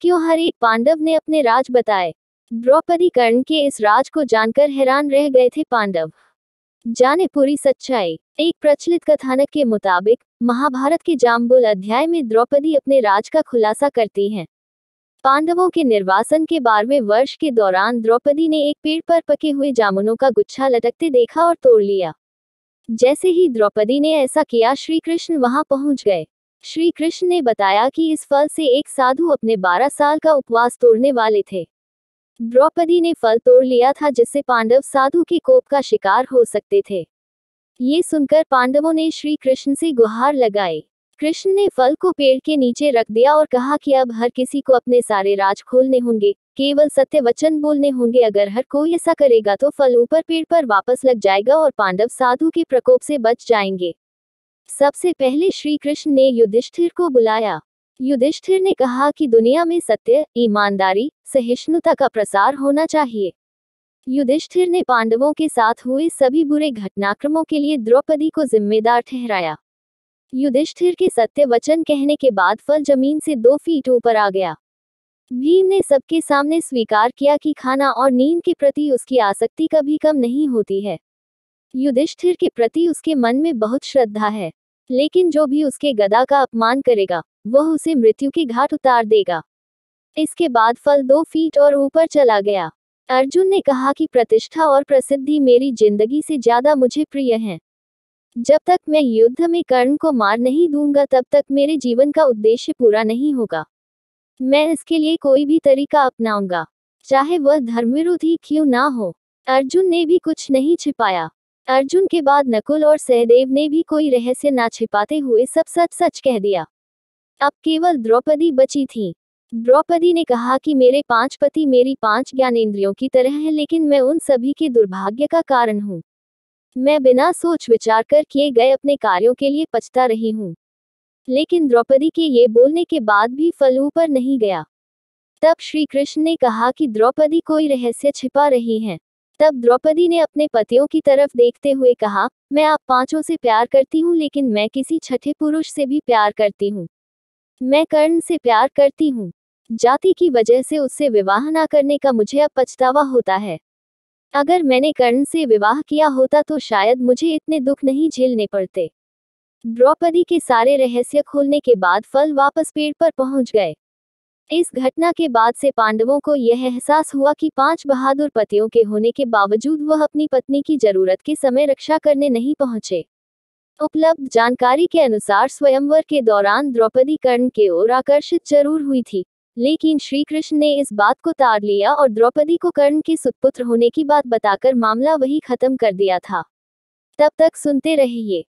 क्यों हर एक पांडव ने अपने राज बताए। द्रौपदी कर्ण के इस राज को जानकर हैरान रह गए थे पांडव। जाने पूरी सच्चाई। एक प्रचलित कथानक के मुताबिक महाभारत के जाम्बुल अध्याय में द्रौपदी अपने राज का खुलासा करती हैं। पांडवों के निर्वासन के 12वें वर्ष के दौरान द्रौपदी ने एक पेड़ पर पके हुए जामुनों का गुच्छा लटकते देखा और तोड़ लिया। जैसे ही द्रौपदी ने ऐसा किया, श्री कृष्ण वहां पहुंच गए। श्री कृष्ण ने बताया कि इस फल से एक साधु अपने 12 साल का उपवास तोड़ने वाले थे। द्रौपदी ने फल तोड़ लिया था जिससे पांडव साधु के कोप का शिकार हो सकते थे। ये सुनकर पांडवों ने श्री कृष्ण से गुहार लगाई। कृष्ण ने फल को पेड़ के नीचे रख दिया और कहा कि अब हर किसी को अपने सारे राज खोलने होंगे, केवल सत्य वचन बोलने होंगे। अगर हर कोई ऐसा करेगा तो फल ऊपर पेड़ पर वापस लग जाएगा और पांडव साधु के प्रकोप से बच जाएंगे। सबसे पहले श्री कृष्ण ने युधिष्ठिर को बुलाया। युधिष्ठिर ने कहा कि दुनिया में सत्य, ईमानदारी, सहिष्णुता का प्रसार होना चाहिए। युधिष्ठिर ने पांडवों के साथ हुए सभी बुरे घटनाक्रमों के लिए द्रौपदी को जिम्मेदार ठहराया। युधिष्ठिर के सत्य वचन कहने के बाद फल जमीन से 2 फीट ऊपर आ गया। भीम ने सबके सामने स्वीकार किया कि खाना और नींद के प्रति उसकी आसक्ति कभी कम नहीं होती है। युधिष्ठिर के प्रति उसके मन में बहुत श्रद्धा है, लेकिन जो भी उसके गदा का अपमान करेगा वह उसे मृत्यु के घाट उतार देगा। इसके बाद फल 2 फीट और ऊपर चला गया। अर्जुन ने कहा कि प्रतिष्ठा और प्रसिद्धि मेरी जिंदगी से ज्यादा मुझे प्रिय हैं। जब तक मैं युद्ध में कर्ण को मार नहीं दूंगा तब तक मेरे जीवन का उद्देश्य पूरा नहीं होगा। मैं इसके लिए कोई भी तरीका अपनाऊंगा, चाहे वह धर्मविरोधी क्यों ना हो। अर्जुन ने भी कुछ नहीं छिपाया। अर्जुन के बाद नकुल और सहदेव ने भी कोई रहस्य ना छिपाते हुए सब सच सच कह दिया। अब केवल द्रौपदी बची थी। द्रौपदी ने कहा कि मेरे 5 पति मेरी 5 ज्ञानेंद्रियों की तरह हैं, लेकिन मैं उन सभी के दुर्भाग्य का कारण हूँ। मैं बिना सोच विचार कर किए गए अपने कार्यों के लिए पछता रही हूँ। लेकिन द्रौपदी के ये बोलने के बाद भी फल ऊपर नहीं गया। तब श्री कृष्ण ने कहा कि द्रौपदी कोई रहस्य छिपा रही है। तब द्रौपदी ने अपने पतियों की तरफ देखते हुए कहा, मैं आप 5 से प्यार करती हूँ, लेकिन मैं किसी छठे पुरुष से भी प्यार करती हूँ। मैं कर्ण से प्यार करती हूँ। जाति की वजह से उससे विवाह ना करने का मुझे अब पछतावा होता है। अगर मैंने कर्ण से विवाह किया होता तो शायद मुझे इतने दुख नहीं झेलने पड़ते। द्रौपदी के सारे रहस्य खोलने के बाद फल वापस पेड़ पर पहुंच गए। इस घटना के बाद से पांडवों को यह एहसास हुआ कि 5 बहादुर पतियों के होने के बावजूद वह अपनी पत्नी की जरूरत के समय रक्षा करने नहीं पहुंचे। उपलब्ध जानकारी के अनुसार स्वयंवर के दौरान द्रौपदी कर्ण की ओर आकर्षित जरूर हुई थी, लेकिन श्री कृष्ण ने इस बात को ताड़ लिया और द्रौपदी को कर्ण के सुपुत्र होने की बात बताकर मामला वही खत्म कर दिया था। तब तक सुनते रहिए